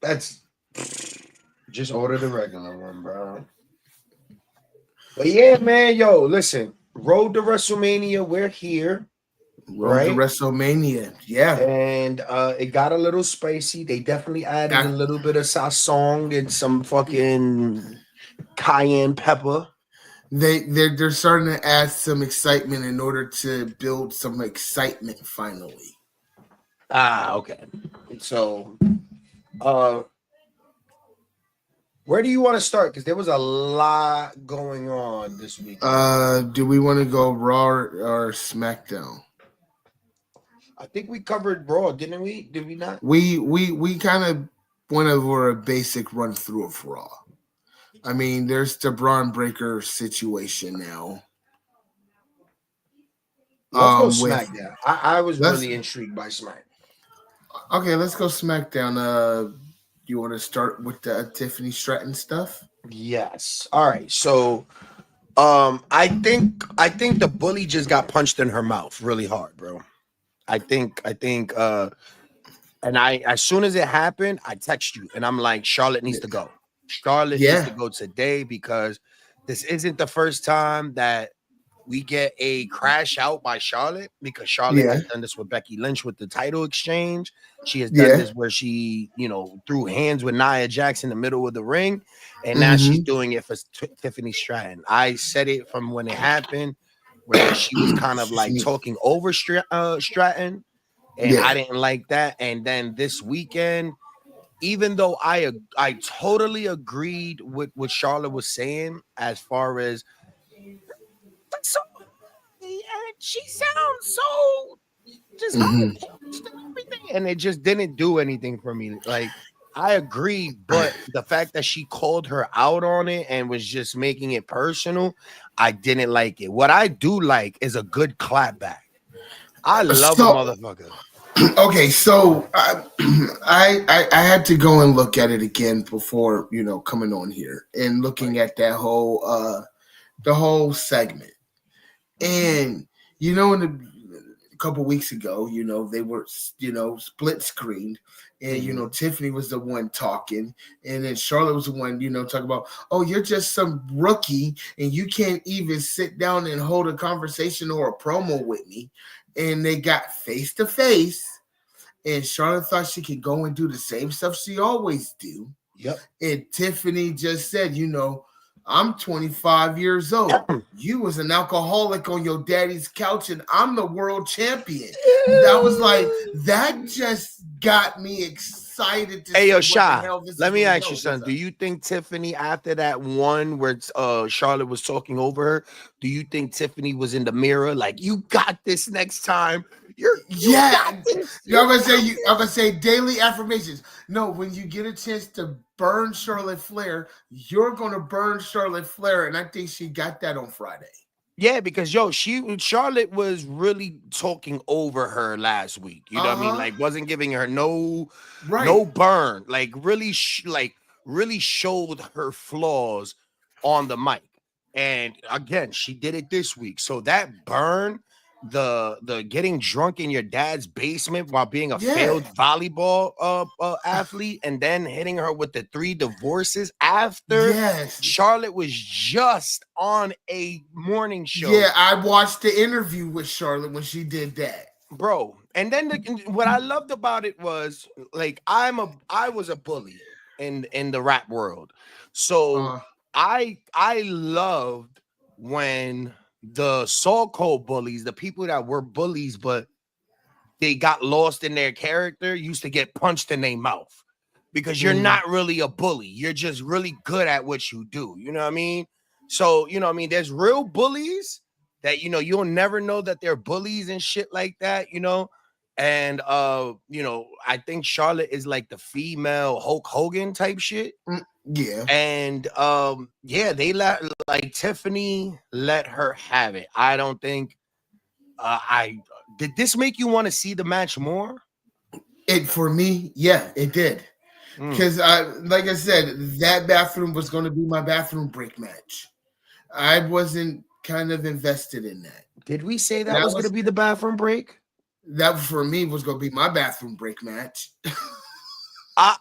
That's just order the regular one, bro. But yeah, man, yo, listen, road to WrestleMania, we're here, Road to right? WrestleMania. Yeah. And it got a little spicy. They definitely added a I, little bit of song and some fucking cayenne pepper. they're starting to add some excitement in order to build some excitement finally. Ah, okay. So, uh, where do you want to start? Because there was a lot going on this weekend. Do we want to go Raw or SmackDown? I think we covered Raw, didn't we? Did we not? We kind of went over a basic run through of Raw. I mean, there's the Braun Breaker situation now. Let's go With SmackDown. I was let's really intrigued by Smack. okay, let's go SmackDown. You want to start with the Tiffany Stratton stuff? Yes. All right. So, I think the bully just got punched in her mouth really hard, bro. I think and I as soon as it happened, I text you and I'm like, Charlotte needs to go. Charlotte needs to Yeah, go today because this isn't the first time that we get a crash out by Charlotte because Charlotte yeah, has done this with Becky Lynch with the title exchange. She has done yeah. this where she, threw hands with Nia Jax in the middle of the ring, and now she's Mm-hmm. doing it for Tiffany Stratton. I said it from when it happened, where she was kind of like talking over Stratton, and I Yeah. didn't like that. And then this weekend, even though I totally agreed with what Charlotte was saying as far as so and she sounds so just high Mm-hmm. pitched and everything, and it just didn't do anything for me. Like I agree, but the fact that she called her out on it and was just making it personal, I didn't like it. What I do like is a good clapback. I love a So motherfucker. okay, so I had to go and look at it again before coming on here and looking Right. at that whole the whole segment. And in a couple weeks ago, they were split screened, and Mhm. Tiffany was the one talking, and then Charlotte was the one talking about, oh, you're just some rookie, and you can't even sit down and hold a conversation or a promo with me. And they got face to face, and Charlotte thought she could go and do the same stuff she always do. Yep. And Tiffany just said, I'm 25 years old. You was an alcoholic on your daddy's couch, and I'm the world champion. That was like, that just got me excited to Hey, see yo, what the Sha, hell this is let me going to ask you go. What's something. Do up? you think Tiffany, after that one where Charlotte was talking over her, do you think Tiffany was in the mirror like, you got this next time? You got Yeah, this. I'm You gonna say got I'm gonna this. say daily affirmations. No, when you get a chance to burn Charlotte Flair, you're gonna burn Charlotte Flair, and I think she got that on Friday. Yeah, because yo, Charlotte was really talking over her last week. You know what I mean? Uh huh. Like, wasn't giving her no Right. burn. Like, really showed her flaws on the mic. And again, she did it this week. So that burn, the getting drunk in your dad's basement while being a Yeah. failed volleyball athlete, and then hitting her with the 3 divorces after. Yes. Charlotte was just on a morning show, Yeah, I watched the interview with Charlotte when she did that. bro. And then what I loved about it was like I was a bully in the rap world. So Uh, I loved when the so-called bullies, the people that were bullies but they got lost in their character, used to get punched in their mouth because you're mm, not really a bully. You're just really good at what you do. You know what I mean? So, you know what I mean? There's real bullies that, you'll never know that they're bullies and shit like that. And, I think Charlotte is like the female Hulk Hogan type shit. yeah. And, yeah, they like Tiffany let her have it. I don't think, I did this make you want to see the match more? It for me, yeah, it did. Mm. Because like I said, that bathroom was going to be my bathroom break match. I wasn't kind of invested in that. Did we say that That was going to was be the bathroom break? that for me was going to be my bathroom break match.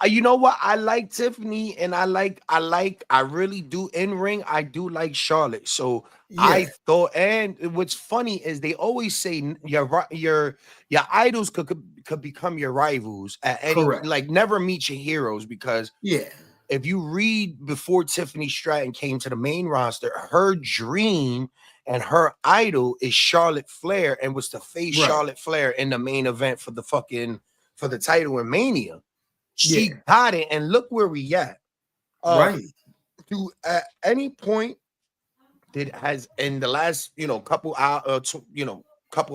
You know what? I like Tiffany, and I really do in ring. I do like Charlotte. So Yeah, I thought, and what's funny is they always say your idols could become your rivals at any, correct. like, never meet your heroes, because Yeah, if you read before Tiffany Stratton came to the main roster, her dream and her idol is Charlotte Flair, and was to face right. Charlotte Flair in the main event for the title in Mania. Yeah, She got it, and look where we at. Uh, right. to at any point did has in the last couple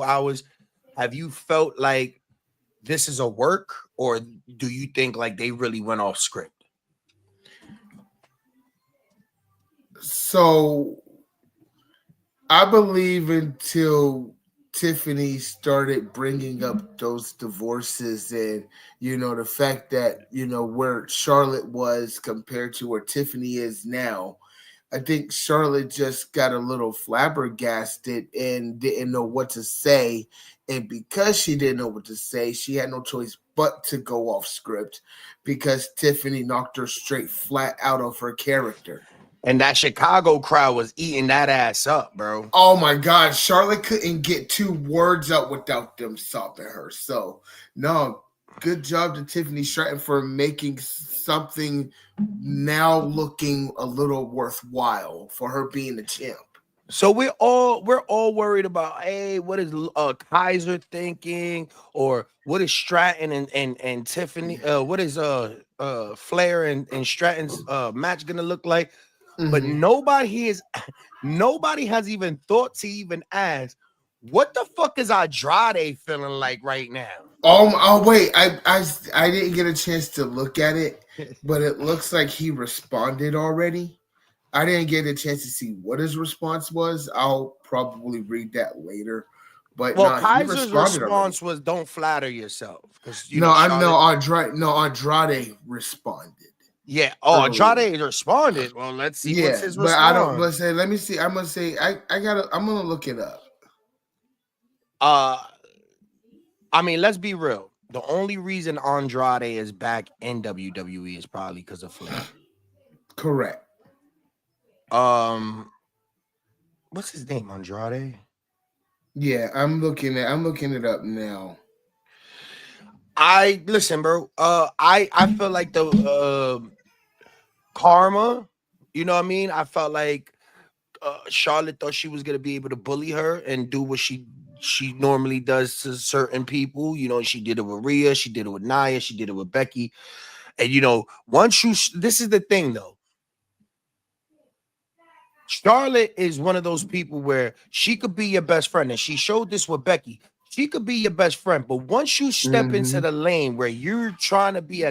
hours, have you felt like this is a work, or do you think like they really went off script? So I believe until Tiffany started bringing up those divorces and, the fact that, where Charlotte was compared to where Tiffany is now, I think Charlotte just got a little flabbergasted and didn't know what to say. And because she didn't know what to say, she had no choice but to go off script because Tiffany knocked her straight flat out of her character. And that Chicago crowd was eating that ass up, bro. Oh my God, Charlotte couldn't get two words out without them stopping her. So, no, good job to Tiffany Stratton for making something now looking a little worthwhile for her being a champ. So we're all worried about, hey, what is Kaiser thinking, or what is Stratton and Tiffany, what is Flair and Stratton's match gonna look like? But Mm-hmm. nobody has even thought to even ask, what the fuck is Andrade feeling like right now? Oh wait, I didn't get a chance to look at it, but it looks like he responded already. I didn't get a chance to see what his response was. I'll probably read that later. But Well, no, he Kaiser's responded already. response was, "Don't flatter yourself," because No, I know Charlotte. Andrade responded Yeah. Oh, earlier. Andrade responded. Well, let's see what's Yeah, his but I don't. response. Let's say. Let me see. I'm gonna say. I gotta. I'm gonna look it up. Uh, I mean, let's be real. The only reason Andrade is back in WWE is probably because of Flair. Correct. Um, what's his name? Andrade. Yeah, I'm looking it up now. I listen, bro. I feel like the karma. You know what I mean? I felt like Charlotte thought she was gonna be able to bully her and do what she normally does to certain people. She did it with Rhea, she did it with Nia, she did it with Becky. And once this is the thing though. Charlotte is one of those people where she could be your best friend, and she showed this with Becky. She could be your best friend, but once you step into Hmm. the lane where you're trying to be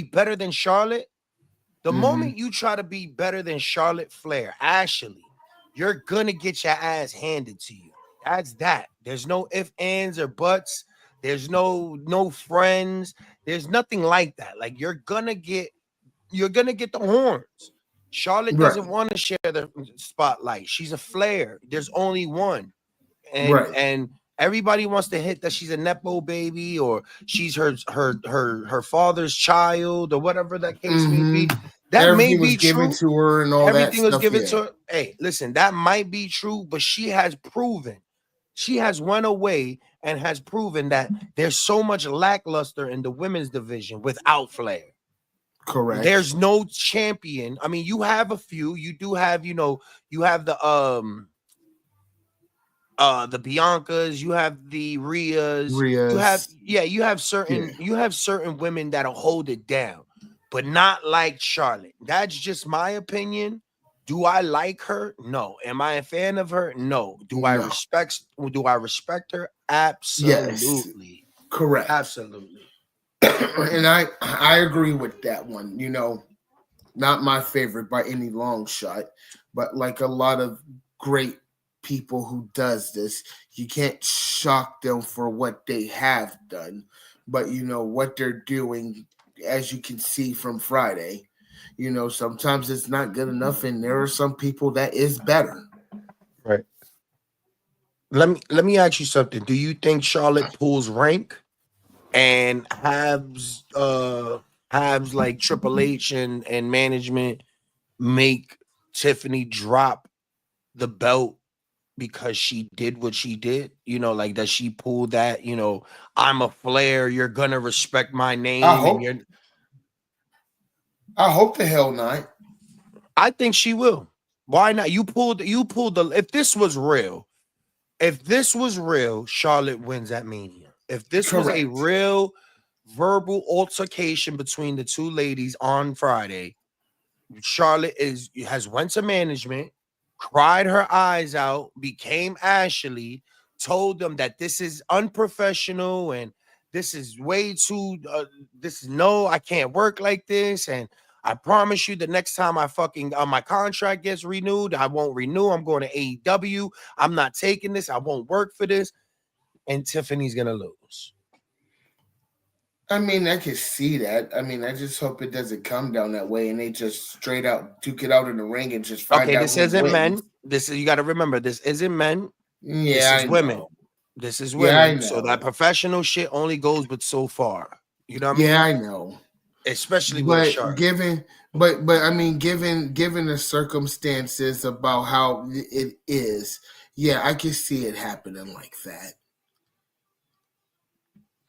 better than Charlotte, the Hmm. moment you try to be better than Charlotte Flair, Ashley, you're gonna get your ass handed to you. That's that. There's no ifs, ands, or buts. There's no friends. There's nothing like that. Like you're gonna get the horns. Charlotte Right. doesn't want to share the spotlight. She's a Flair. There's only one, and Right. and everybody wants to hit that she's a nepo baby, or she's her father's child, or whatever that case may Hmm. be. That may Everything was be given true. to her and all that Everything was stuff. given Yeah. to her. Hey, listen, that might be true, but she has run away and has proven that there's so much lackluster in the women's division without Flair. Correct. There's no champion. I mean, you have a few. You do have, you have the Biancas, you have the Rias, Ria's. Yeah. you have certain women that'll hold it down, but not like Charlotte. That's just my opinion. Do I like her? No. Am I a fan of her? No. No. Do I respect her? Yes. Absolutely. Correct. Absolutely. And I agree with that one. Not my favorite by any long shot, but like a lot of great people who does this, you can't shock them for what they have done, but what they're doing, as you can see from Friday. Sometimes it's not good enough, and there are some people that is better. Right. Let me ask you something. Do you think Charlotte pulls rank? and Habs like Triple H and management make Tiffany drop the belt because she did what she did, like that she pulled that, I'm a Flair, you're gonna respect my I name, and hope. I hope the hell not. I think she will. Why not? You pulled the if this was real, Charlotte wins at Mania. If this was a Correct. real verbal altercation between the two ladies on Friday, Charlotte has went to management, cried her eyes out, became Ashley, told them that this is unprofessional and this is way too. This is no, I can't work like this, and I promise you, the next time I fucking my contract gets renewed, I won't renew. I'm going to AEW. I'm not taking this. I won't work for this, and Tiffany's gonna lose. I mean, I can see that. I mean, I just hope it doesn't come down that way and they just straight out duke it out in the ring and just find Okay, out this who isn't wins. men. This is you got to remember. This isn't men. This Yeah, is I women. know. This is Yeah, I women. So that know. professional shit only goes but so far. You know what I Yeah, mean? I know. Especially with a But Charlotte. but I mean, given the circumstances about how it is, yeah, I can see it happening like that.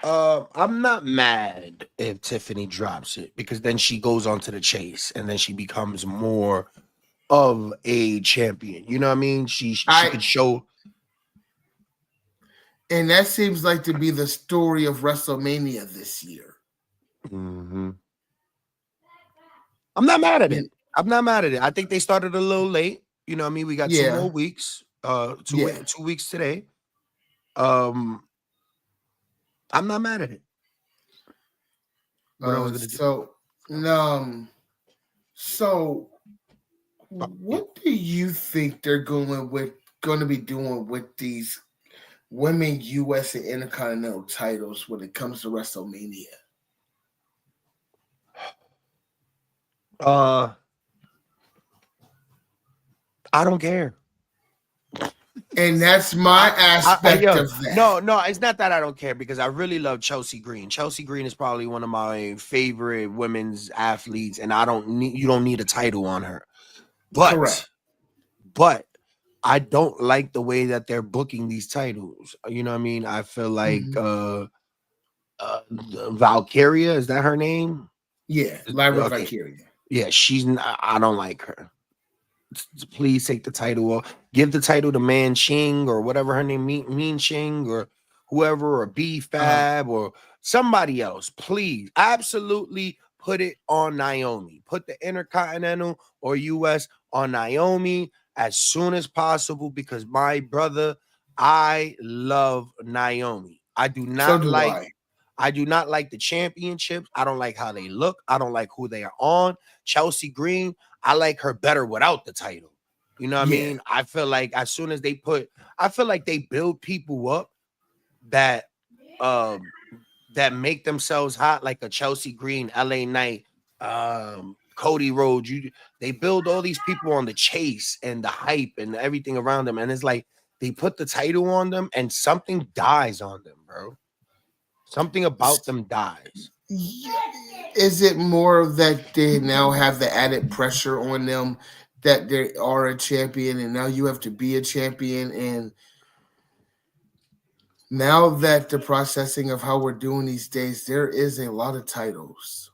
I'm not mad if Tiffany drops it because then she goes on to the chase and then she becomes more of a champion. You know what I mean? She I could show. And that seems like to be the story of WrestleMania this year. Mhm. I'm not mad at it. You- I'm not mad at it. I think they started a little late. You know what I mean? We got two Yeah, more weeks. yeah. 2 weeks today. Um, I'm not mad at it. What I was gonna do? So, um, so Yeah. what do you think they're going to be doing with these women U.S. and Intercontinental titles when it comes to WrestleMania? Uh, I don't care. And that's my aspect Yo, of that. no, it's not that I don't care because I really love Chelsea Green. Chelsea Green is probably one of my favorite women's athletes, and you don't need a title on her. Correct. But I don't like the way that they're booking these titles. You know what I mean? I feel like Mhm. Valkyria, is that her name? Yeah, Lyra Okay. Valkyria. Yeah, I don't like her. Please take the title off. Give the title to Man Ching or whatever her name, Mean Ching or whoever, or B Uh, Fab or somebody else. Please, absolutely put it on Naomi. Put the Intercontinental or US on Naomi as soon as possible because my brother, I love Naomi. so do I. I do not like the championships. I don't like how they look. I don't like who they are on. Chelsea Green, I like her better without the title. You know what I Yeah. mean? I feel like as soon as I feel like they build people up that um that make themselves hot, like a Chelsea Green, LA Knight, Cody Rhodes. They build all these people on the chase and the hype and everything around them, and it's like they put the title on them and something dies on them, bro. Something about them dies. Is it more that they now have the added pressure on them that they are a champion and now you have to be a champion? And now that the processing of how we're doing these days, there is a lot of titles.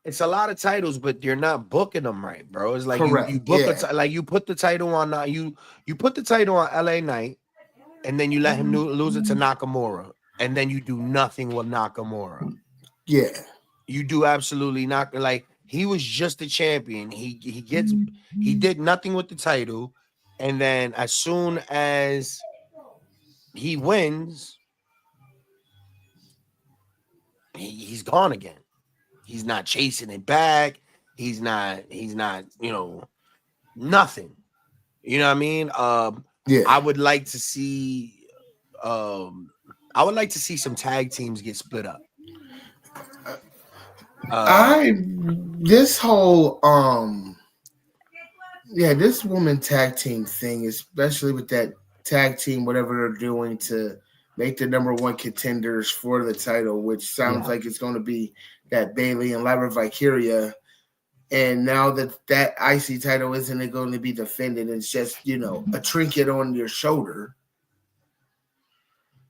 It's a lot of titles, but you're not booking them right, bro. It's like you Correct. book Yeah. like you put the title on you put the title on LA Knight, and then you let him lose it to Nakamura, and then you do nothing with Nakamura. Yeah. You do absolutely not. Like he was just a champion. He did nothing with the title, and then as soon as he wins, he's gone again. He's not chasing it back. He's not, nothing. You know what I mean? Yeah. I would like to see um I would like to see some tag teams get split up. Uh I this whole yeah, this woman tag team thing, especially with that tag team, whatever they're doing to make the number one contenders for the title, which sounds Yeah. like it's going to be that Bailey and Lyra Valkyria. And now that IC title isn't going to be defended, it's just a trinket on your shoulder.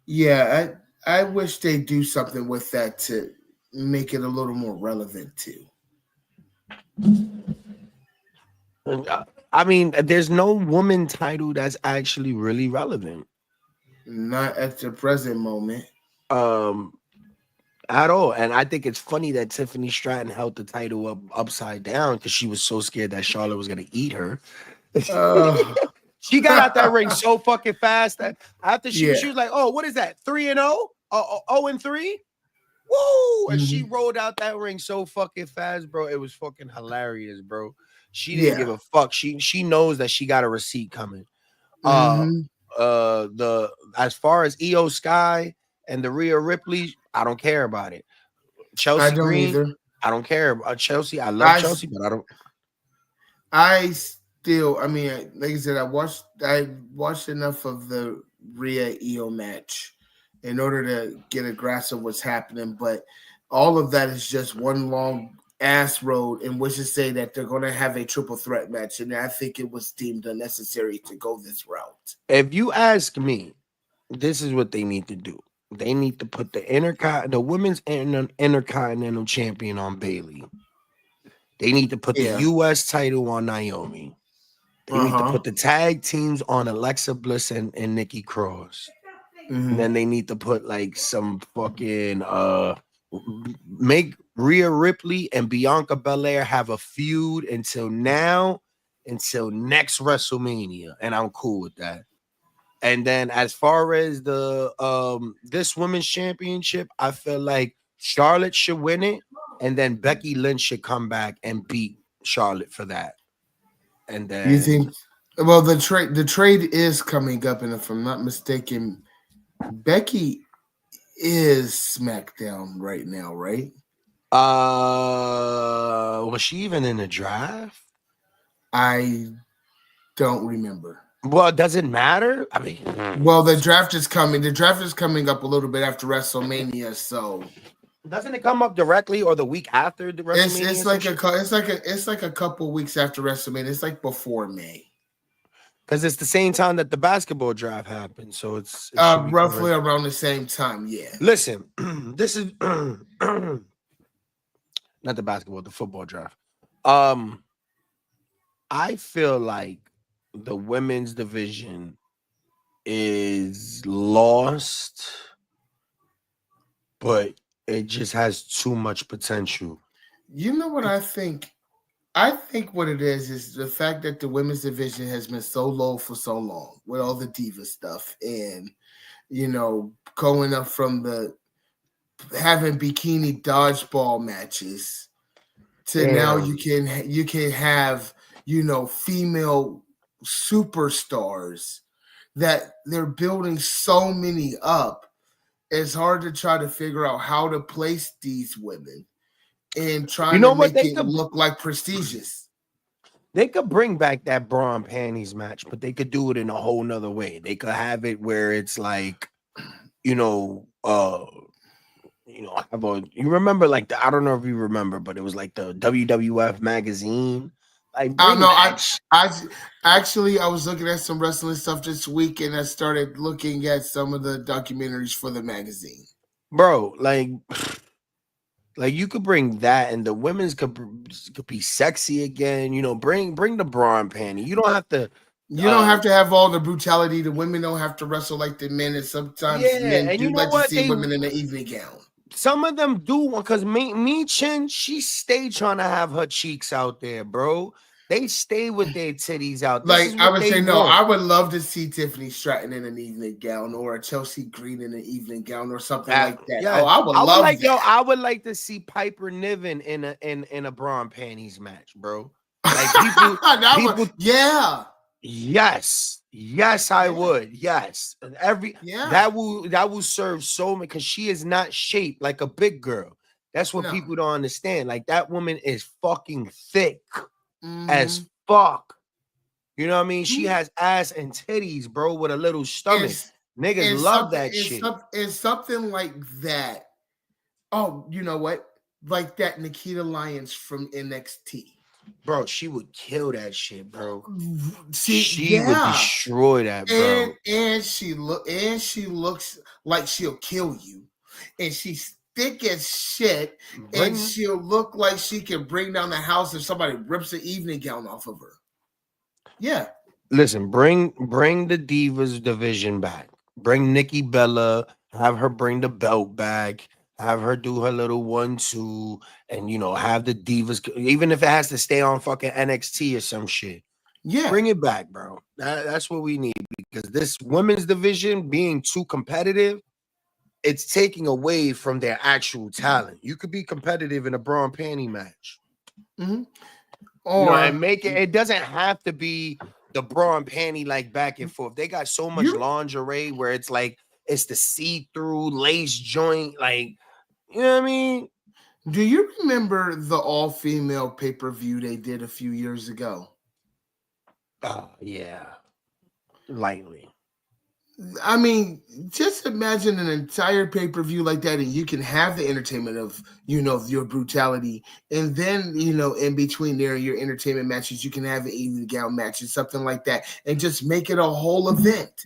Yeah, I wish they do something with that to make it a little more relevant too. I mean, there's no woman title that's actually really relevant. Not at the present moment. Um, at all. And I think it's funny that Tiffany Stratton held the title up upside down because she was so scared that Charlotte was gonna eat her. Uh, She got out that ring so fucking fast that after yeah. she was like, "Oh, what is that? 3-0? 0-3? Woo!" And she Mhm. rolled out that ring so fucking fast, bro. It was fucking hilarious, bro. She didn't give Yeah. a fuck. She knows that she got a receipt coming. Uh Hmm. the as far as EO Sky and the Rhea Ripley, I don't care about it. I Chelsea don't Green, either. I don't care about Chelsea. I love I Chelsea, but I don't. I still, I mean, like I said, I watched enough of the Rhea EO match in order to get a grasp of what's happening, but all of that is just one long ass road in which to say that they're going to have a triple threat match, and I think it was deemed unnecessary to go this route. If you ask me, this is what they need to do. They need to put the women's intercontinental champion on Bailey. They need to put the Yeah. U.S. title on Naomi. They Uh need to huh. put the tag teams on Alexa Bliss and Nikki Cross. And Hmm. then they need to put like some fucking make Rhea Ripley and Bianca Belair have a feud until next WrestleMania. And I'm cool with that. And then as far as the this women's championship, I feel like Charlotte should win it, and then Becky Lynch should come back and beat Charlotte for that. And You then think? Well, the trade is coming up, and if I'm not mistaken, Becky is SmackDown right now, right? was she even in the draft? I don't remember. Well, does it matter? I mean, Well, the draft is coming. The draft is coming up a little bit after WrestleMania, so doesn't it come up directly or the week after the it's WrestleMania it's or some like a shit? cou- it's like a couple weeks after WrestleMania. It's like before May, Because it's the same time that the basketball draft happened, so it should be roughly correct. around the same time. Yeah. Listen, this is not the basketball, the football draft. Um, I feel like the women's division is lost, but it just has too much potential. You know what I think? I think what it is the fact that the women's division has been so low for so long with all the diva stuff and going up from the having bikini dodgeball matches to now Yeah. you can have female superstars that they're building so many up. It's hard to try to figure out how to place these women and You trying to know what? make it look like prestigious. They could bring back that bra and panties match, but they could do it in a whole nother way. They could have it where it's like, you know, uh, you remember like I don't know if you remember, but it was like the WWF magazine. Like I don't bring know. that I actually I was looking at some wrestling stuff this week, and I started looking at some of the documentaries for the magazine. bro. Like you could bring that, and the women's could be sexy again. Bring the bra and panty. You don't have to. You don't uh have to have all the brutality. The women don't have to wrestle like the men, and sometimes Yeah, men and you do know like to what? see women in the evening gown. Some of them do because me Chin, she stay trying to have her cheeks out there, bro. They stay with their titties out. This Like is I what would they say, no, want. I would love to see Tiffany Stratton in an evening gown or a Chelsea Green in an evening gown or something like that. Yeah, Oh, I would love that. I would like to see Piper Niven in a bra and panties match, bro. Like people, That would, people. yeah, Yes, I yeah, would. Yes, and every yeah. that will serve so many because she is not shaped like a big girl. That's what No. people don't understand. Like that woman is fucking thick Mm-hmm. as fuck. You know what I mean? She has ass and titties, bro, with a little stomach. It's Niggas and love something that shit. and something like that. Oh, you know what? Like that Nikita Lyons from NXT. Bro, she would kill that shit, bro. See, She would yeah. destroy that, bro. And she looks like she'll kill you. And she's thick as shit. And Bring she'll look like she can bring down the house if somebody rips an evening gown off of her. Yeah. Listen, bring the Divas division back. Bring Nikki Bella, have her bring the belt back, have her do her little 1-2, and have the Divas, even if it has to stay on fucking NXT or some shit. Yeah. Bring it back, bro. That's what we need, because this women's division being too competitive, it's taking away from their actual talent. You could be competitive in a bra and panty match. Mm-hmm. And Or make it doesn't have to be the bra and panty like back and forth. They got so much you lingerie where it's like it's the see-through lace joint, like, you know what I mean? do you remember the all-female pay-per-view they did a few years ago? Oh, yeah. Lightly. I mean, just imagine an entire pay-per-view like that, and you can have the entertainment of, your brutality, and then, in between there, your entertainment matches, you can have an evening gown matches, something like that, and just make it a whole event.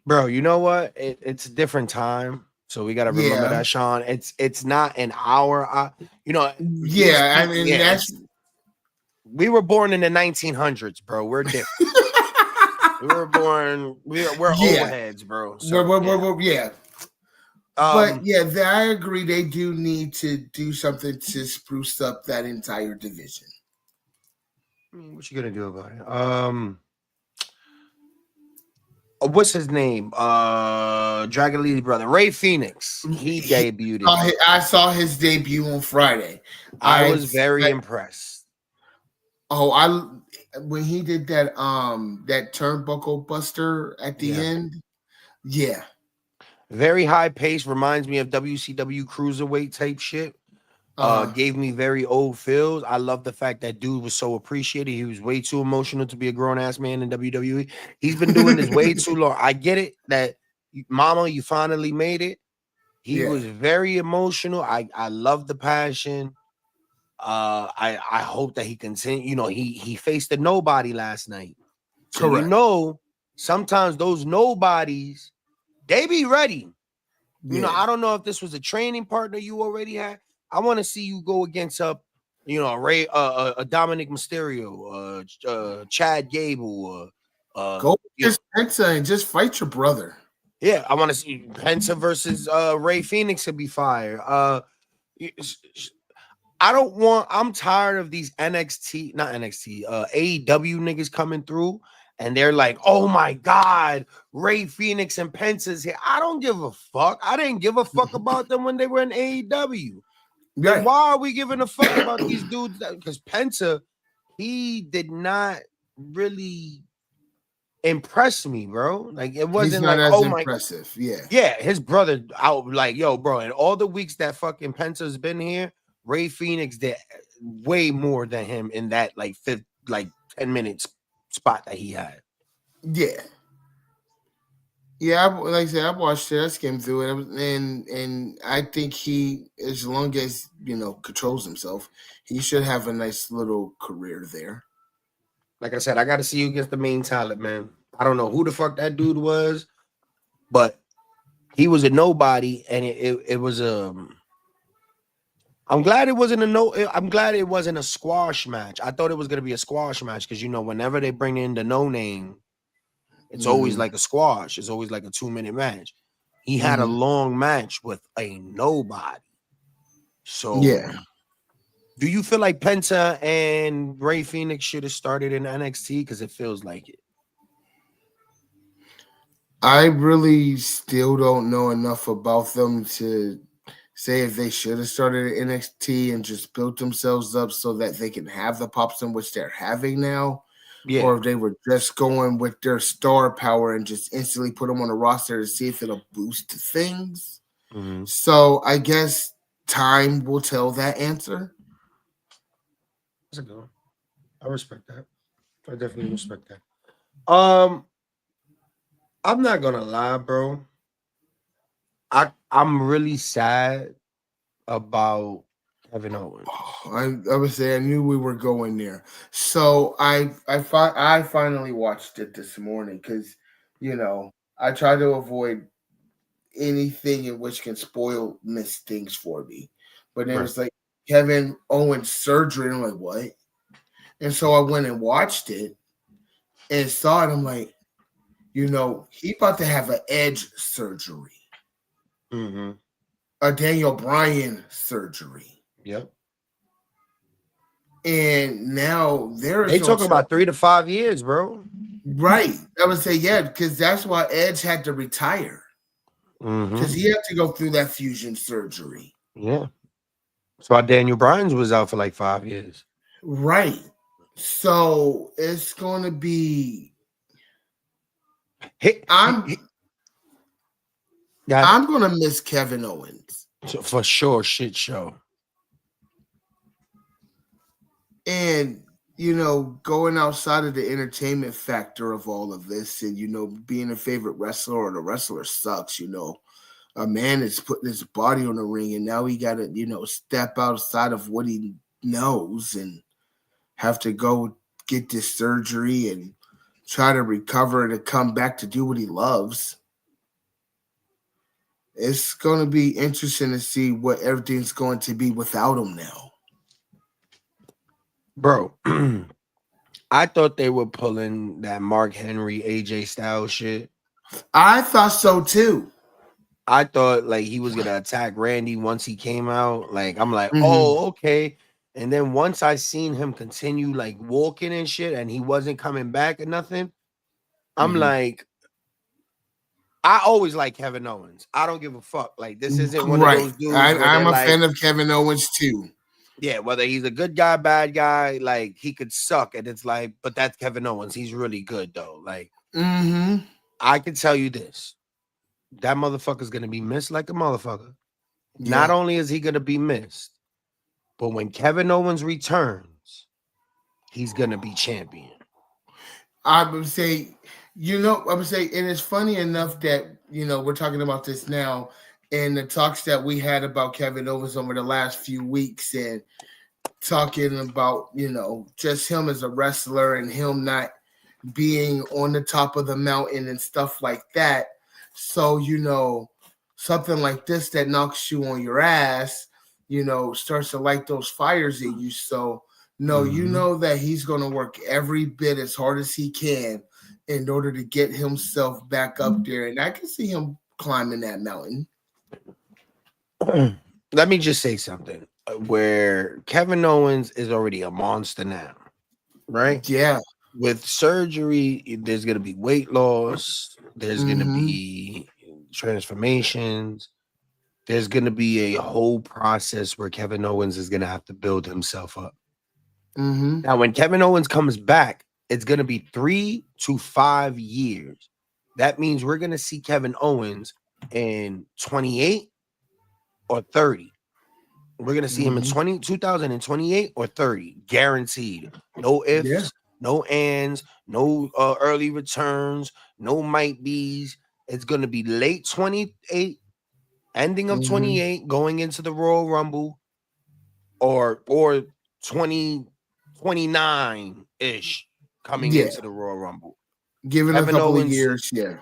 Bro, you know what? It's a different time. So we got to remember Yeah, that, Sean. It's not an hour. These yeah. I people, mean, yeah, that's we were born in the 1900s, bro. We're different. We were born, we're old yeah. heads, bro. So yeah. Yeah. But Um, yeah, I agree. They do need to do something to spruce up that entire division. I mean, what you gonna do about it? What's his name? Dragon Lee's brother, Ray Phoenix. He debuted it. I saw his debut on Friday. I I was very impressed. Oh, I when he did that turnbuckle buster at the Yeah. end, yeah, Very high pace, reminds me of WCW cruiserweight type shit. uh, Gave me very old feels. I love the fact that dude was so appreciated. He was way too emotional to be a grown ass man in WWE. He's been doing this way too long. I get it that mama, you finally made it. He yeah, was very emotional. I love the passion. I hope that he continue. He faced a nobody last night. So correct, sometimes those nobodies, they be ready. yeah, I don't know if this was a training partner you already had. I want to see you go against a Dominic Mysterio, Chad Gable, go against Penta and just fight your brother. yeah, I want to see Penta versus Ray Phoenix to be fire. I'm tired of these not NXT, AEW niggas coming through and they're like, oh my God, Ray Phoenix and Penta's here. I don't give a fuck. I didn't give a fuck about them when they were in AEW. Like, Right, why are we giving a fuck about these dudes? Because Penta, he did not really impress me, bro. Like, it he's wasn't not like, as oh my, impressive. Yeah, yeah, his brother out like, yo, bro, in all the weeks that fucking Penta's been here, Ray Phoenix did way more than him in that like 10 minutes spot that he had. yeah, yeah. Like I said, I watched it. I skimmed through it, and I think he, as long as controls himself, he should have a nice little career there. Like I said, I got to see you against the main talent, man. I don't know who the fuck that dude was, but he was a nobody, and it was I'm glad it wasn't a no. I'm glad it wasn't a squash match. I thought it was gonna be a squash match because whenever they bring in the no name, it's always Hmm. like a squash. It's always like a 2-minute match. He had a Hmm. long match with a nobody. So, Yeah. do you feel like Penta and Ray Phoenix should have started in NXT? Because it feels like it. I really still don't know enough about them to say if they should have started at NXT and just built themselves up so that they can have the pops in which they're having now, Yeah. or if they were just going with their star power and just instantly put them on a roster to see if it'll boost things. Mm-hmm. So I guess time will tell that answer. That's a good one. I respect that. I definitely respect that. Um, I'm not gonna lie, bro. I'm really sad about Kevin Owens. I would say I knew we were going there. So I finally watched it this morning because I try to avoid anything in which can spoil miss things for me. But it Right. was like Kevin Owens surgery, and I'm like, what? And so I went and watched it and saw it. I'm like, he about to have an Edge surgery, Mm-hmm. a Daniel Bryan surgery. Yep. And now there They is talking also about 3 to 5 years, bro. right. I would say yeah, because that's why Edge had to retire because Mm-hmm. he had to go through that fusion surgery. Yeah. So Daniel Bryan's was out for like 5 years. Right. So it's going to be. Hit, I'm yeah, I'm going to miss Kevin Owens, for sure. Shit show. and going outside of the entertainment factor of all of this, and being a favorite wrestler or the wrestler sucks. A man is putting his body on the ring, and now he got to step outside of what he knows and have to go get this surgery and try to recover and to come back to do what he loves. It's going to be interesting to see what everything's going to be without him now. Bro. I thought they were pulling that Mark Henry, AJ Styles shit. I thought so too. I thought like he was gonna attack Randy once he came out. Like I'm like, Mm-hmm. oh, okay. And then once I seen him continue like walking and shit, and he wasn't coming back or nothing, I'm Mm-hmm. like, I always like Kevin Owens. I don't give a fuck. Like this isn't one of Right. those dudes where I'm they're a like, fan of Kevin Owens too. yeah, whether he's a good guy, bad guy, like he could suck, and it's like, but that's Kevin Owens. He's really good though. Like Mm-hmm. I can tell you this. That motherfucker's gonna be missed like a motherfucker. Not Yeah. only is he gonna be missed, but when Kevin Owens returns, he's gonna be champion. I would say, I would say, and it's funny enough that, we're talking about this now and the talks that we had about Kevin Owens over the last few weeks and talking about, just him as a wrestler and him not being on the top of the mountain and stuff like that. So, something like this that knocks you on your ass, starts to light those fires in you. So, no, that he's going to work every bit as hard as he can in order to get himself back up there. And I can see him climbing that mountain. Let me just say something. Where Kevin Owens is already a monster now, right? Yeah. With surgery, there's gonna be weight loss. There's gonna Mm-hmm. be transformations. There's gonna be a whole process where Kevin Owens is gonna have to build himself up. Mm-hmm. Now, when Kevin Owens comes back, it's going to be 3 to 5 years. That means we're going to see Kevin Owens in 28 or 30. We're going to see him in Mm-hmm. 2028 or 30, guaranteed. No Yeah. ifs, no ands, no early returns, no might be's. It's going to be late 28, ending of Mm-hmm. 28, going into the Royal Rumble, or 2029 ish coming Yeah. into the Royal Rumble. Given a Kevin couple of Owens, years. Yeah.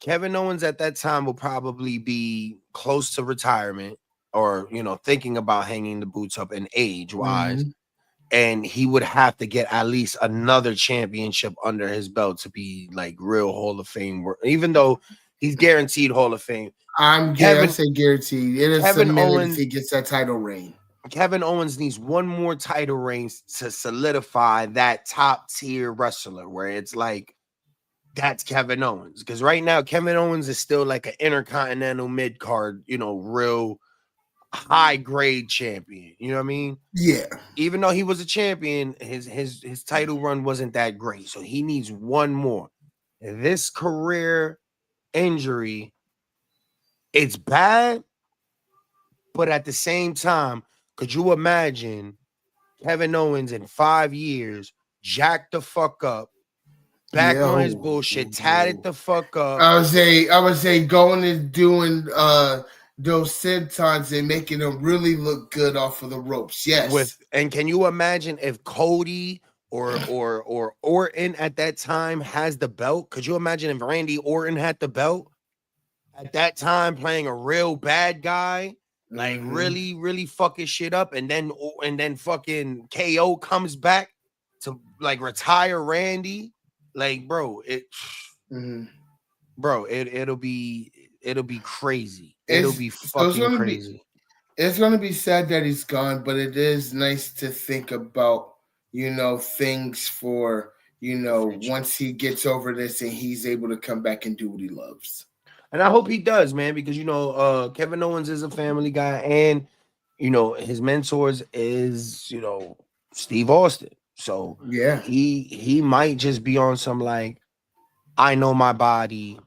Kevin Owens at that time will probably be close to retirement or thinking about hanging the boots up in age wise. Mm-hmm. And he would have to get at least another championship under his belt to be like real Hall of Fame work, even though he's guaranteed Hall of Fame. I Kevin say guaranteed. It is Kevin cemented if Owens he gets that title reign. Kevin Owens needs one more title reign to solidify that top tier wrestler where it's like that's Kevin Owens. Because right now, Kevin Owens is still like an intercontinental mid card, real high grade champion. You know what I mean? Yeah. Even though he was a champion, his title run wasn't that great. So he needs one more. This career injury, it's bad, but at the same time, could you imagine Kevin Owens in 5 years, jacked the fuck up, back on his Yo, bullshit, tatted the fuck up I would say going and doing those sentons and making them really look good off of the ropes. with, Yes. and can you imagine if Cody or Orton at that time has the belt? Could you imagine if Randy Orton had the belt at that time playing a real bad guy? Like Mm-hmm. really fucking shit up, and then fucking KO comes back to like retire Randy. Like, Mm-hmm. it'll be crazy. It'll It's be so it's fucking gonna be crazy. it's gonna be sad that he's gone, but it is nice to think about, things for, The future. once he gets over this and he's able to come back and do what he loves. And I hope he does, man, because Kevin Owens is a family guy, and his mentors is Steve Austin. So Yeah. he might just be on some like, I know my body.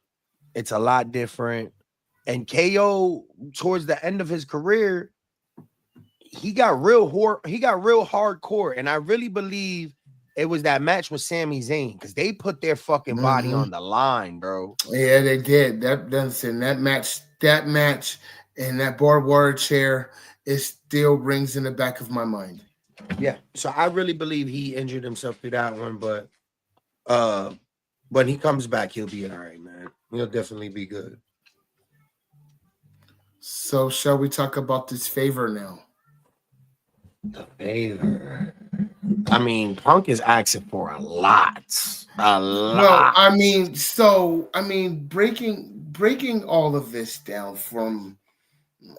It's a lot different. And KO towards the end of his career, he got real hardcore, and I really believe it was that match with Sami Zayn because they put their fucking body Mm-hmm. on the line, bro. Yeah, they did. That match and that barbed wire chair, it still rings in the back of my mind. Yeah. So I really believe he injured himself through that one, but uh when he comes back, he'll be all right, man. He'll definitely be good. So shall we talk about this favor now? The favor. I mean, Punk is asking for a lot. A Well, lot. breaking all of this down from,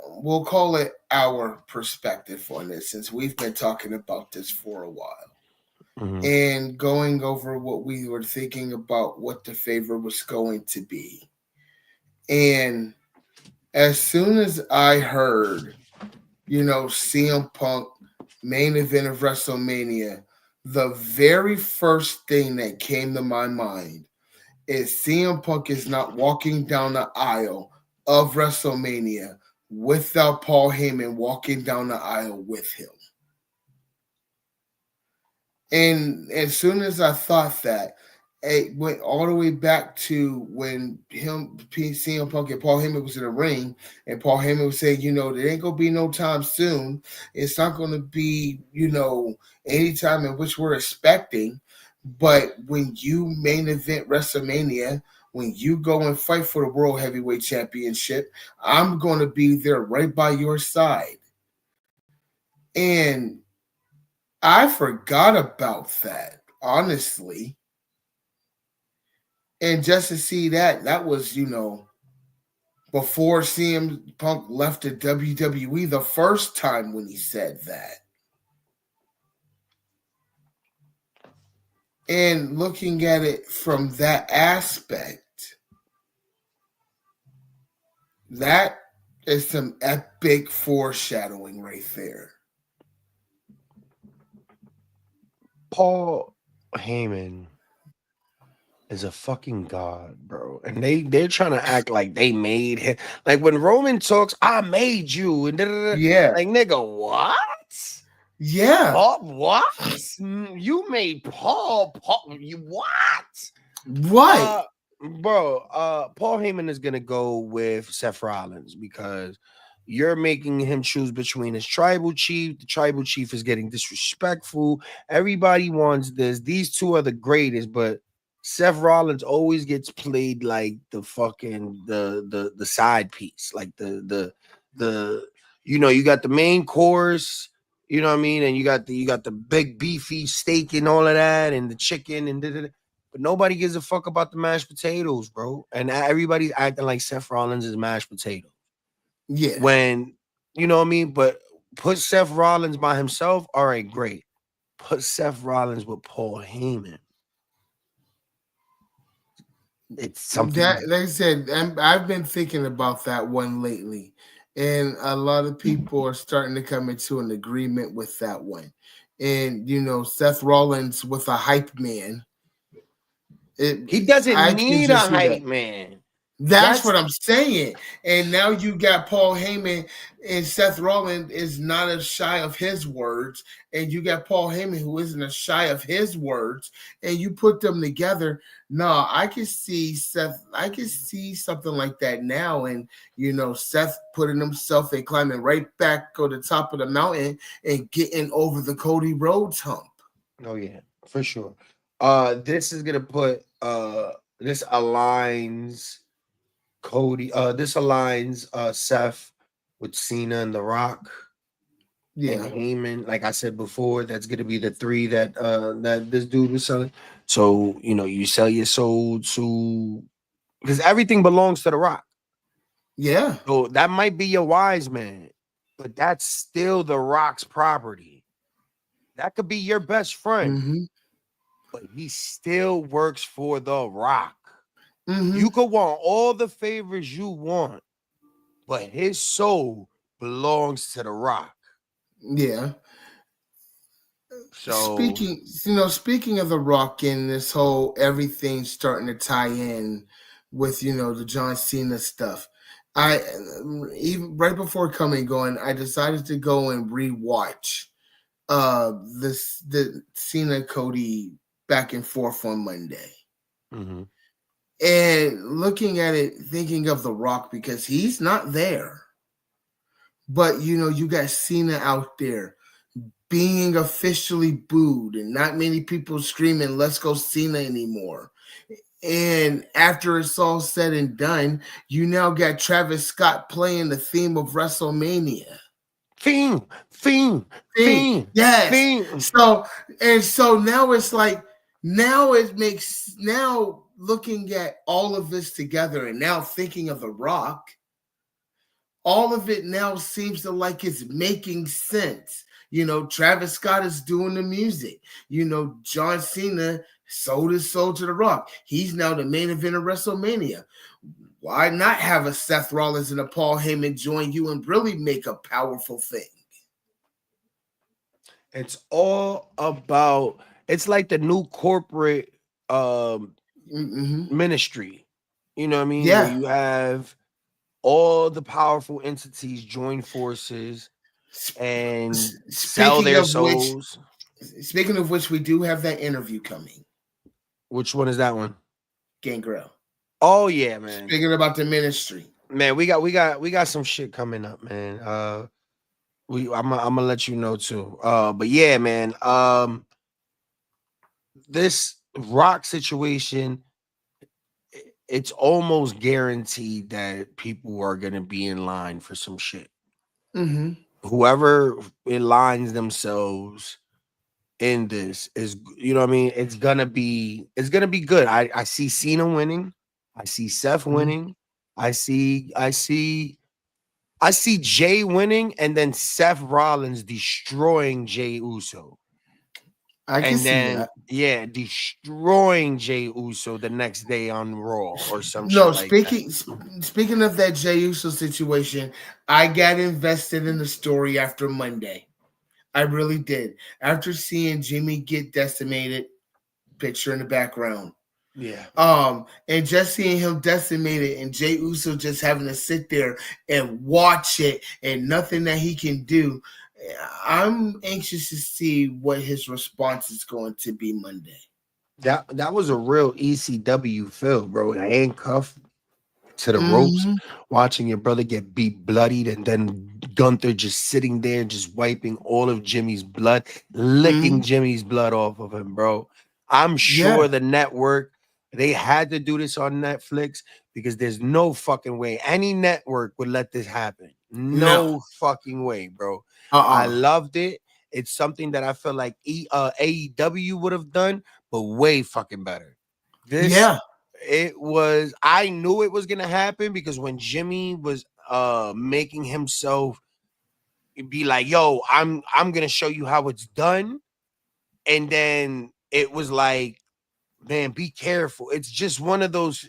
we'll call it our perspective on this, since we've been talking about this for a while, Mhm. and going over what we were thinking about what the favor was going to be. And as soon as I heard, CM Punk main event of WrestleMania, the very first thing that came to my mind is CM Punk is not walking down the aisle of WrestleMania without Paul Heyman walking down the aisle with him. And as soon as I thought that, it went all the way back to when CM Punk and Paul Heyman was in the ring, and Paul Heyman was saying, there ain't gonna be no time soon. It's not gonna be, any time in which we're expecting. But when you main event WrestleMania, when you go and fight for the World Heavyweight Championship, I'm gonna be there right by your side. And I forgot about that, honestly. And just to see that was, before CM Punk left the WWE the first time when he said that. And looking at it from that aspect, that is some epic foreshadowing right there. Paul Heyman is a fucking god, bro. And they're trying to act like they made him. Like when Roman talks, I made you, and Yeah. like, nigga, what? Yeah. Paul, what? You made Paul, you what? Right. Uh, Paul Heyman is gonna go with Seth Rollins because you're making him choose between his tribal chief. The tribal chief is getting disrespectful. Everybody wants this. These two are the greatest, but Seth Rollins always gets played like the fucking the side piece, like the you got the main course, you know what I mean, and you got the big beefy steak and all of that, and the chicken and but nobody gives a fuck about the mashed potatoes, bro. And everybody's acting like Seth Rollins is mashed potato. Yeah. When you know what I mean, but put Seth Rollins by himself, all right, great. Put Seth Rollins with Paul Heyman. It's That, something. like I said, I've been thinking about that one lately, and a lot of people are starting to come into an agreement with that one. And Seth Rollins with a hype man, it He doesn't I can need a just see that. hype man. That's That's what I'm saying. And now you got Paul Heyman and Seth Rollins is not as shy of his words. And you got Paul Heyman who isn't as shy of his words. And you put them together. No, I can see Seth, I can see something like that now. And, Seth putting himself and climbing right back on the top of the mountain and getting over the Cody Rhodes hump. oh yeah, for sure. This is gonna put this aligns Cody. This aligns Seth with Cena and The Rock and Yeah. Heyman. Like I said before, that's gonna be the three that this dude was selling. So you sell your soul to because everything belongs to The Rock. Yeah. So that might be your wise man, but that's still The Rock's property. That could be your best friend, Mm-hmm. but he still works for The Rock. Mm-hmm. You could want all the favors you want, but his soul belongs to The Rock. Yeah. So, Speaking of The Rock and this whole everything starting to tie in with the John Cena stuff, I even right before coming going, I decided to go and rewatch the Cena Cody back and forth on Monday. mhm. And looking at it, thinking of The Rock because he's not there. But you got Cena out there being officially booed and not many people screaming, let's go Cena anymore. And after it's all said and done, you now got Travis Scott playing the theme of WrestleMania. Fiend, fiend, Theme. fiend, Yes. fiend. So now it's like now looking at all of this together and now thinking of The Rock, all of it now seems to like it's making sense. Travis Scott is doing the music. John Cena sold his soul to The Rock. He's now the main event of WrestleMania. Why not have a Seth Rollins and a Paul Heyman join you and really make a powerful thing? It's all about it's like the new corporate Mm-hmm. ministry. You know what I mean? Where Yeah. you have all the powerful entities join forces and sell Speaking their of which, souls. we do have that interview coming. Which one is that one? Gangrel. Oh yeah, man. Speaking about the ministry. Man, we got some shit coming up, man. I'm gonna let you know too. But yeah, man. This rock situation, it's almost guaranteed that people are gonna be in line for some shit. Mm-hmm. Whoever aligns themselves in this is, what I mean. It's gonna be good. I see Cena winning. I see Seth Mm-hmm. winning. I see Jay winning, and then Seth Rollins destroying Jay Uso. I can And see then that. yeah, destroying Jay Uso the next day on Raw or some No, shit like that. speaking of that Jey Uso situation, I got invested in the story after Monday. I really did. After seeing Jimmy get decimated, picture in the background. Yeah. And just seeing him decimated and Jey Uso just having to sit there and watch it and nothing that he can do. I'm anxious to see what his response is going to be Monday. That was a real ECW feel, bro. Handcuffed to the ropes, Mm-hmm. watching your brother get beat bloodied, and then Gunther just sitting there, just wiping all of Jimmy's blood, licking Mm-hmm. Jimmy's blood off of him, bro. I'm Yeah. sure the network, they had to do this on Netflix because there's no fucking way any network would let this happen. No. No fucking way, bro. I Uh-uh. loved it. It's something that I feel like AEW would have done, but way fucking better. This Yeah. it was I knew it was gonna happen because when Jimmy was making himself be like, yo, I'm gonna show you how it's done. And then it was like, man, be careful. It's just one of those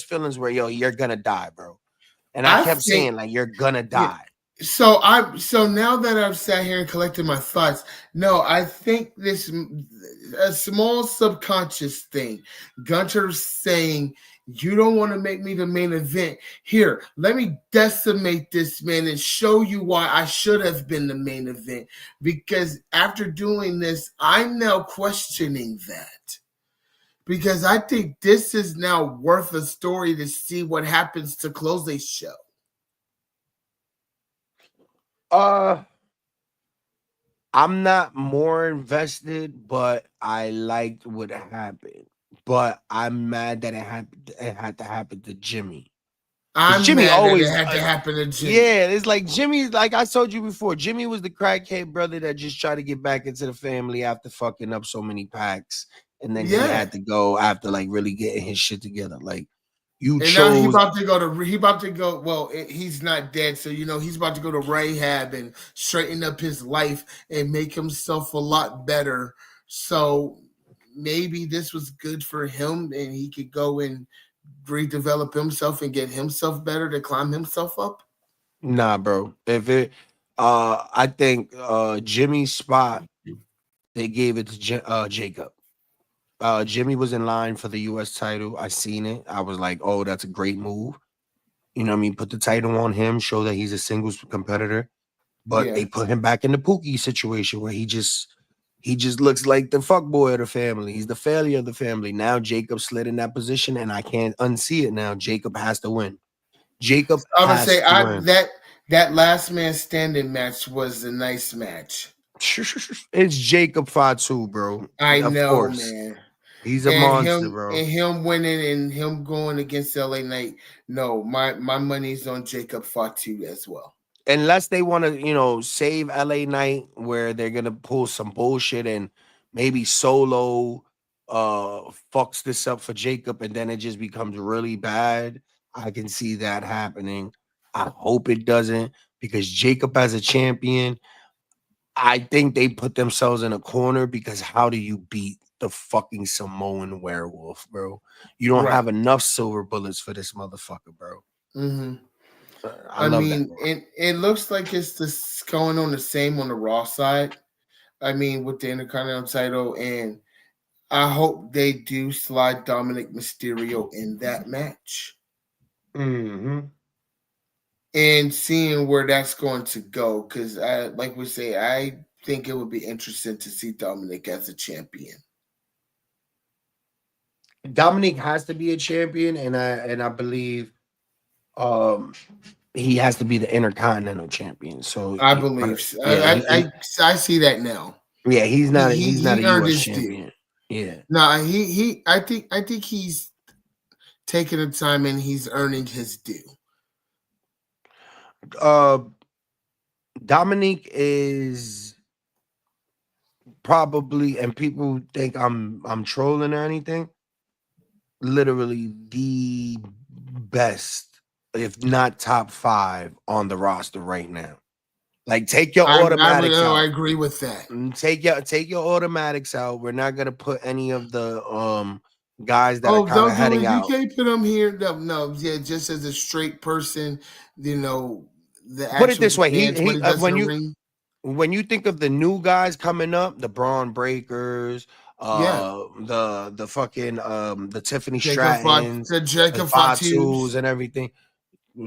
feelings where yo, you're gonna die, bro. And I I kept think saying, like, you're gonna yeah. die. So now that I've sat here and collected my thoughts, no, I think this a small subconscious thing. Gunter saying You don't want to make me the main event. Here, let me decimate this man and show you why I should have been the main event. Because after doing this, I'm now questioning that. Because I think this is now worth a story to see what happens to close a show. Uh, I'm not more invested, but I liked what happened. But I'm mad that it had to happen to Jimmy. Because I'm Jimmy mad that it always, had to happen to Jimmy. yeah, it's like Jimmy, like I told you before, Jimmy was the crackhead brother that just tried to get back into the family after fucking up so many packs. And then he Yeah. had to go after like really getting his shit together. Like, you And now chose. he about to go. Well, he's not dead, so he's about to go to rehab and straighten up his life and make himself a lot better. So maybe this was good for him, and he could go and redevelop himself and get himself better to climb himself up. Nah, bro. If it, I think Jimmy's spot, they gave it to Jacob. Jimmy was in line for the U.S. title. I seen it. I was like, oh, that's a great move. You know what I mean? Put the title on him, show that he's a singles competitor. But Yeah. they put him back in the Pookie situation where he just looks like the fuck boy of the family. He's the failure of the family. Now Jacob slid in that position, and I can't unsee it now. Jacob has to win. Jacob I would has say to win. that last man standing match was a nice match. It's Jacob Fatu, bro. I Of know, course. man. He's a And monster, him bro. and him winning and him going against LA Knight. No, my money's on Jacob Fatu as well. Unless they want to, save LA Knight where they're gonna pull some bullshit and maybe Solo fucks this up for Jacob and then it just becomes really bad. I can see that happening. I hope it doesn't because Jacob as a champion, I think they put themselves in a corner because how do you beat the fucking Samoan werewolf, bro? You don't Right. have enough silver bullets for this motherfucker, bro. hmm I I love that, mean, bro. it looks like it's this going on the same on the Raw side. I mean, with the Intercontinental title, and I hope they do slide Dominic Mysterio in that match. Hmm. And seeing where that's going to go, because like we say, I think it would be interesting to see Dominic as a champion. Dominic has to be a champion, and I believe um he has to be the Intercontinental champion. So I believe. So. yeah, I see that now. yeah, he's He not he he's not a he earned U.S. his due. champion. Yeah. No, he. I think he's taking the time and he's earning his due. Uh Dominic is probably, and people think I'm trolling or anything, literally the best, if not top 5 on the roster right now. Like take your automatics I out. agree with that. Take your automatics out. We're not gonna put any of the guys that are Oh, kind of don't do heading it. You out. can't put him here. No, no, yeah, just as a straight person, you know, the Put it actual this way: demands what he does in the ring. when you think of the new guys coming up, the Braun Breakers, Yeah, the fucking the Tiffany Strattons, the Jacob Fatus, Fatu's. and everything.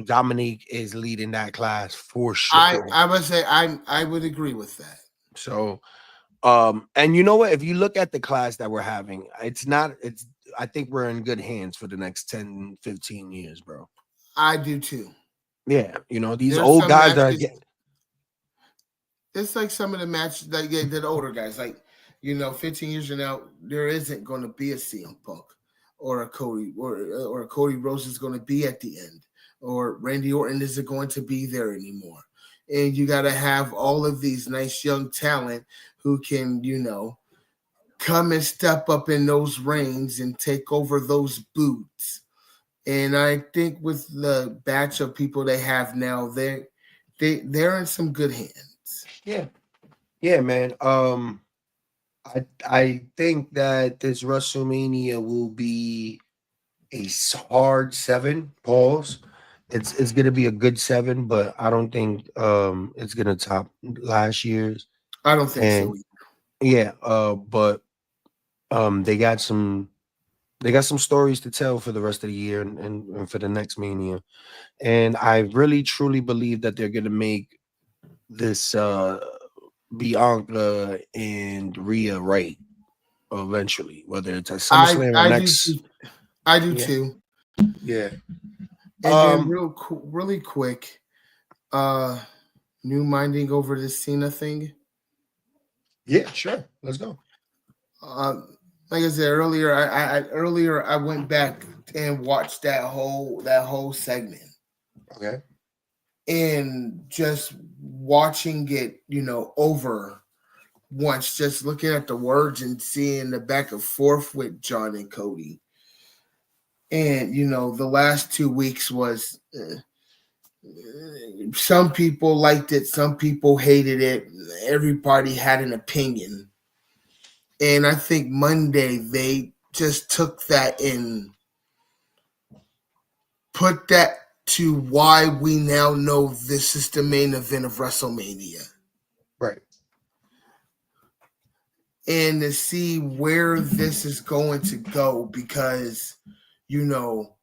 Dominique is leading that class for sure. I would say I would agree with that. So, and you know what? If you look at the class that we're having, it's I think we're in good hands for the next 10, 15 years, bro. I do too. Yeah, these There's old some guys that are matches. getting. It's like some of the matches that the older guys, like 15 years from now, there isn't going to be a CM Punk or a Cody or a Cody Rhodes is going to be at the end, or Randy Orton isn't going to be there anymore. And you got to have all of these nice young talent who can come and step up in those rings and take over those boots. And I think with the batch of people they have now, they're in some good hands. Yeah, yeah, man. I think that this WrestleMania will be a hard 7. Pause. It's gonna be a good 7, but I don't think it's gonna top last year's. I don't think so. And yeah, but they got some. They got some stories to tell for the rest of the year and for the next Mania. And I really truly believe that they're gonna make this Bianca and Rhea right eventually, whether it's at I SummerSlam or I do next. too. I do Yeah, too. yeah. And then Um, really quick, uh, new minding over this Cena thing. yeah, sure. Let's go. Um, like I said earlier, I went back and watched that whole segment, Okay. and just watching it, over once, just looking at the words and seeing the back and forth with John and Cody. And the last 2 weeks was, some people liked it, some people hated it. Everybody had an opinion, and I think Monday they just took that and put that to why we now know this is the main event of WrestleMania, Right. and to see where this is going to go, because you know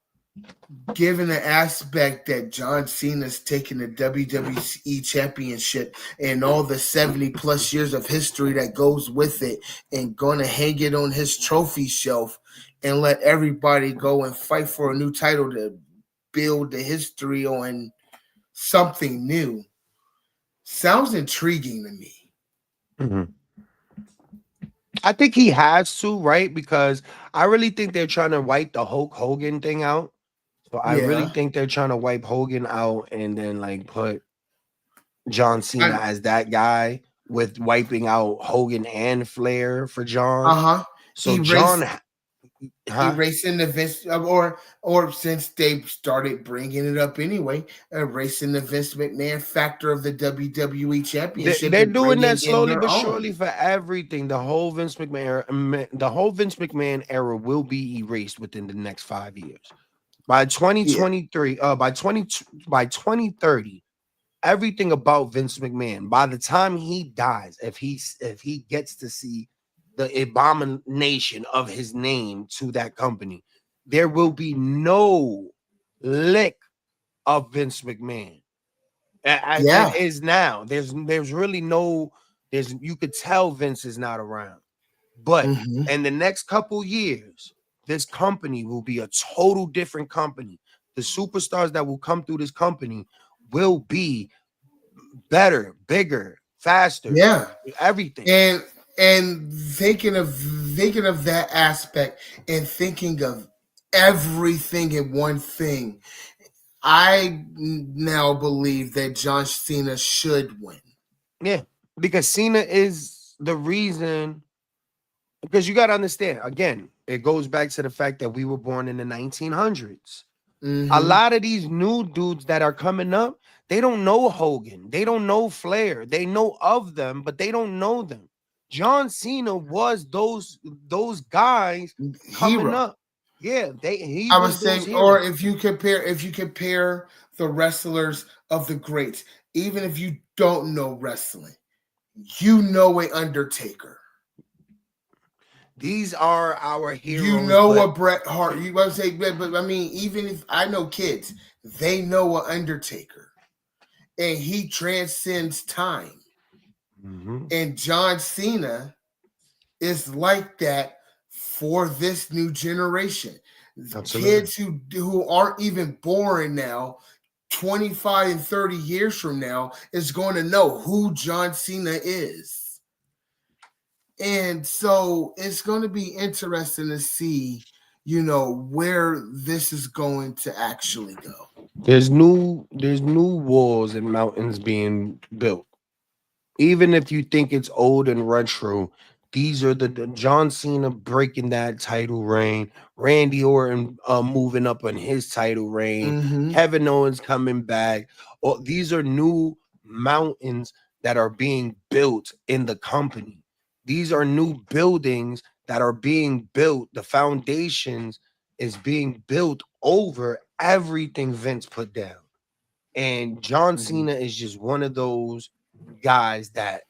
given the aspect that John Cena's taken the WWE Championship and all the 70 plus years of history that goes with it, and going to hang it on his trophy shelf and let everybody go and fight for a new title to build the history on something new, sounds intriguing to me. Mhm. I think he has to, right? Because I really think they're trying to wipe the Hulk Hogan thing out. So I really Yeah. think they're trying to wipe Hogan out and then like put John Cena I, as that guy with wiping out Hogan and Flair for John. uh-huh. So Erase John, huh? erasing the Vince, or since they started bringing it up anyway, erasing the Vince McMahon factor of the WWE Championship They're and doing that bringing in slowly their but own. surely for everything. The whole Vince McMahon era will be erased within the next 5 years. By Yeah. 2023, by 2030, everything about Vince McMahon, by the time he dies, if he gets to see the abomination of his name to that company, there will be no lick of Vince McMahon. As it Yeah. is now. There's really no there's you could tell Vince is not around. But Hmm. in the next couple years, this company will be a total different company. The superstars that will come through this company will be better, bigger, faster, Yeah. everything. And thinking of that aspect, and thinking of everything in one thing, I now believe that John Cena should win. Yeah. Because Cena is the reason. Because you got to understand, again, it goes back to the fact that we were born in the 1900s. A Hmm. lot of these new dudes that are coming up, they don't know Hogan. They don't know Flair. They know of them, but they don't know them. John Cena was those guys coming Hero. up. Yeah, he I would was those say, or heroes. if you compare the wrestlers of the greats, even if you don't know wrestling, you know a Undertaker, These are our you heroes, know but a Bret Hart. You want to say, but I mean, even if I know kids, they know a Undertaker, and he transcends time. Mhm, And John Cena is like that for this new generation. absolutely. Kids who aren't even born now, 25 and 30 years from now, is going to know who John Cena is. And so it's going to be interesting to see, where this is going to actually go. There's new walls and mountains being built. Even if you think it's old and retro, these are the John Cena breaking that title reign, Randy Orton moving up on his title reign, Mm-hmm. Kevin Owens coming back. Or these are new mountains that are being built in the company. These are new buildings that are being built. The foundations is being built over everything Vince put down. And John Mm-hmm. Cena is just one of those guys that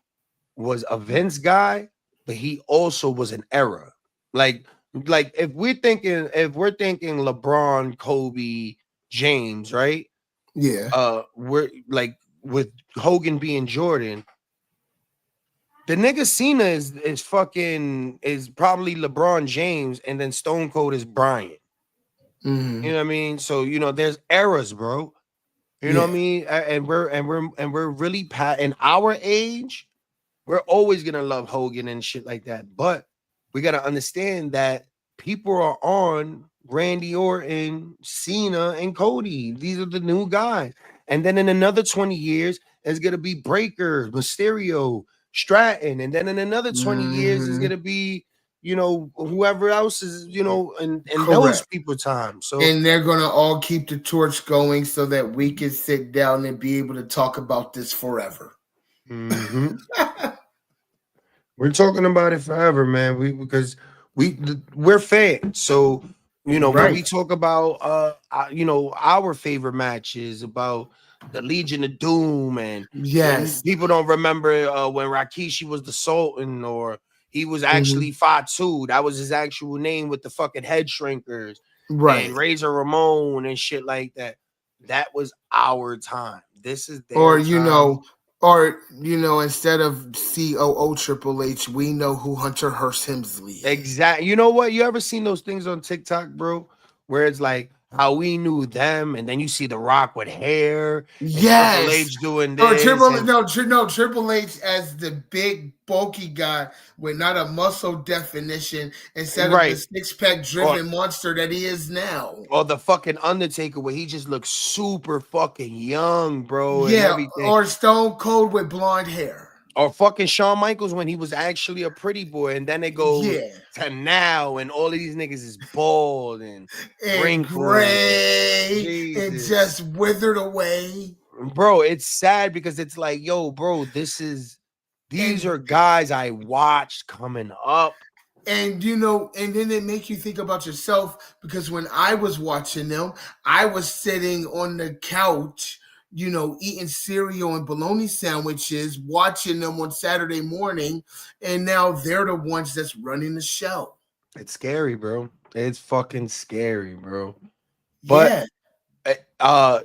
was a Vince guy, but he also was an era. Like like if we're thinking LeBron, Kobe, James, right? Yeah. We're like with Hogan being Jordan. The nigga Cena is probably LeBron James, and then Stone Cold is Bryant. You Hmm. know what I mean? So there's eras, bro. You know what I Yeah. mean? And we're really in our age. We're always gonna love Hogan and shit like that. But we gotta understand that people are on Randy Orton, Cena, and Cody. These are the new guys. And then in another 20 years, it's gonna be Breaker, Mysterio, Stratton, and then in another 20 years, it's Hmm. gonna be whoever else is in those Correct. people time. So And they're gonna all keep the torch going so that we can sit down and be able to talk about this forever. mhm. We're talking about it forever, man. Because we're fans. So, when Right. we talk about our favorite matches about the Legion of Doom, and Yes. people don't remember when Rikishi was the Sultan, or he was Hmm. actually Fatu. That was his actual name, with the fucking head shrinkers and Right. Razor Ramon and shit like that. That was our time. This is Or their time. instead of COO Triple H, we know who Hunter Hearst Hemsley is. Exactly. You know what? You ever seen those things on TikTok, bro? Where it's like how we knew them, and then you see The Rock with hair and Triple Yes. H doing Or this, Triple and no, no Triple H as the big bulky guy with not a muscle definition instead of the right, 6-pack or driven monster that he is now. the fucking Undertaker, where he just looks super fucking young, bro, and Yeah, everything. or Stone Cold with blonde hair. Or fucking Shawn Michaels when he was actually a pretty boy, and then it goes Yeah. to now, and all of these niggas is bald and And wrinkled, and gray and Jesus. just withered away. Bro, it's sad because it's like, yo, bro, these And are guys I watched coming up. and then they make you think about yourself because when I was watching them, I was sitting on the couch, eating cereal and bologna sandwiches, watching them on Saturday morning, and now they're the ones that's running the show. It's scary, bro. It's fucking scary, bro. But Yeah. uh uh,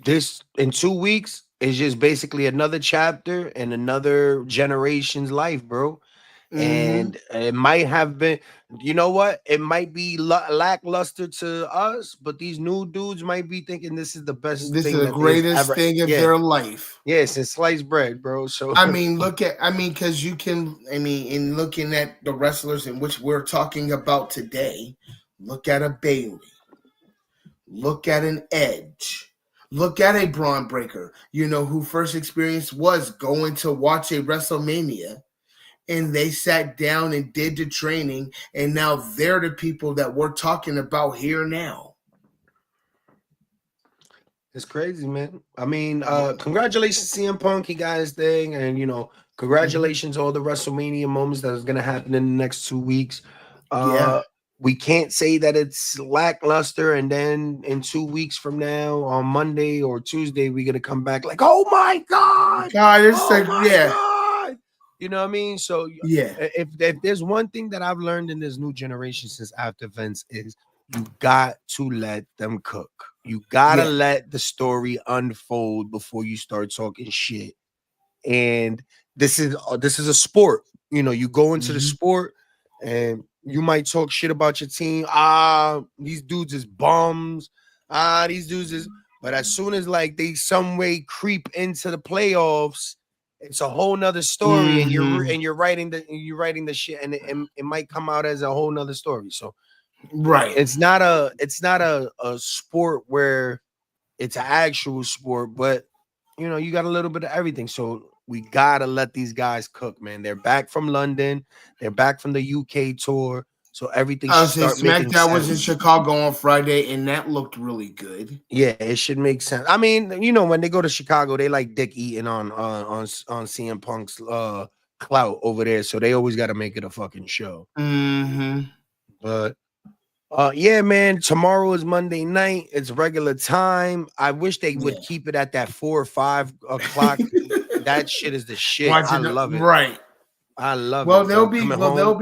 this in 2 weeks is just basically another chapter in another generation's life, bro. Hmm. And it might have been, you know what? It might be lackluster to us, but these new dudes might be thinking this is the best This is thing the that they've greatest ever. thing of Yeah, their life. yeah, since sliced bread, bro. So Because in looking at the wrestlers in which we're talking about today, look at a Bailey, look at an Edge, look at a Braun Breaker, who first experience was going to watch a WrestleMania and they sat down and did the training, and now they're the people that we're talking about here now. it's crazy, man. I mean, congratulations, CM Punk. He got his thing, and Mhm. congratulations all the WrestleMania moments that is gonna happen in the next 2 weeks. Yeah. We can't say that it's lackluster, and then in 2 weeks from now, on Monday or Tuesday, we're gonna come back like, oh my god, God, it's oh like, my yeah, god. You know what I mean? So yeah, if there's one thing that I've learned in this new generation since after Vince is you got to let them cook. You gotta yeah. let the story unfold before you start talking shit. And this is a sport. You go into the Mhm. sport and you might talk shit about your team. These dudes is bums. These dudes is. But as soon as like they some way creep into the playoffs, it's a whole nother story, and Mhm. you're writing the shit, and it might come out as a whole nother story. So Right. it's not a sport where it's an actual sport, but you got a little bit of everything. So we gotta let these guys cook, man. They're back from London, they're back from the UK tour, so everything I should was saying start making SmackDown was in sense. Chicago on Friday, and that looked really good. Yeah, it should make sense. I mean, when they go to Chicago, they like dick eating on CM Punk's clout over there, so they always got to make it a fucking show. Hmm. But yeah, man. Tomorrow is Monday night. It's regular time. I wish they would Yeah. keep it at that 4 or 5 o'clock. That shit is the shit. I Watching the love it. right. I love Well, it, bro. Coming home. they'll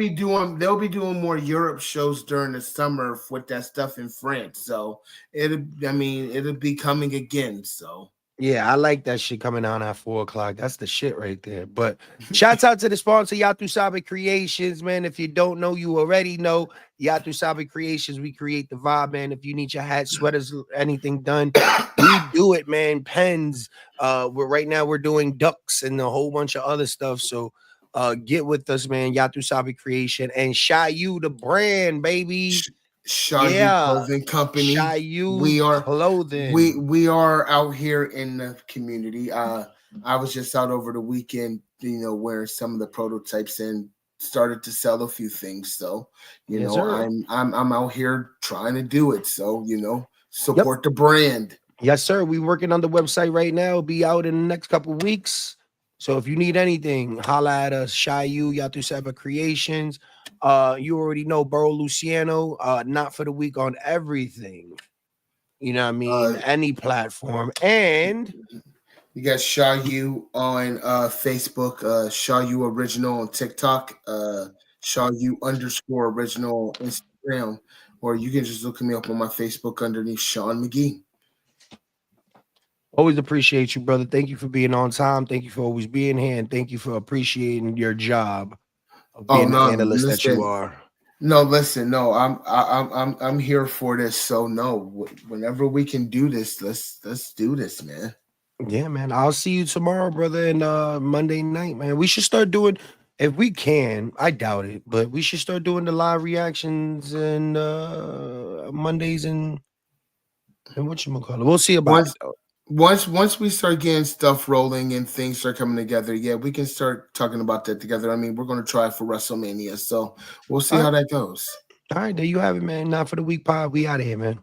be doing more Europe shows during the summer with that stuff in France. So it'll be coming again. So Yeah, I like that shit coming out at 4 o'clock. That's the shit right there. But shouts out to the sponsor, Yatu Sabe Creations, man. If you don't know, you already know. Yatu Sabe Creations, we create the vibe, man. If you need your hats, sweaters, anything done, we do it, man. Pens. We're right now we're doing ducks and a whole bunch of other stuff. So get with us, man. Yatu Sabe Creation and Shy You the brand, baby. Sh- Shayu Yeah. Clothing Company. Shy You We are clothing. we are out here in the community. I was just out over the weekend, wearing some of the prototypes and started to sell a few things. So, Yes, sir. I'm out here trying to do it. So, Yep. support the brand. Yes, sir. We working on the website right now. Be out in the next couple weeks. So if you need anything, holla at us. Shy You, Yatu Seba Creations. You already know Burrow Luciano. Not for the week on everything. You know what I mean? Uh, Any platform. And You got Shayu on Facebook, Shayu Original on TikTok, Shayu underscore original on Instagram, or you can just look me up on my Facebook underneath Sean McGee. always appreciate you, brother. Thank you for being on time. Thank you for always being here. And thank you for appreciating your job of Oh being the no, analyst that you listen, are. no, listen, no, I'm here for this. So no, whenever we can do this, let's do this, man. Yeah, man. I'll see you tomorrow, brother, and Monday night, man. We should start doing if we can. I doubt it, but we should start doing the live reactions and Mondays and what you call it. We'll see about it Once though. once we start getting stuff rolling and things start coming together, yeah, we can start talking about that together. I mean, we're gonna try for WrestleMania, so we'll see All how right. that goes. All right, there you have it, man. Not for the week pod. We out of here, man.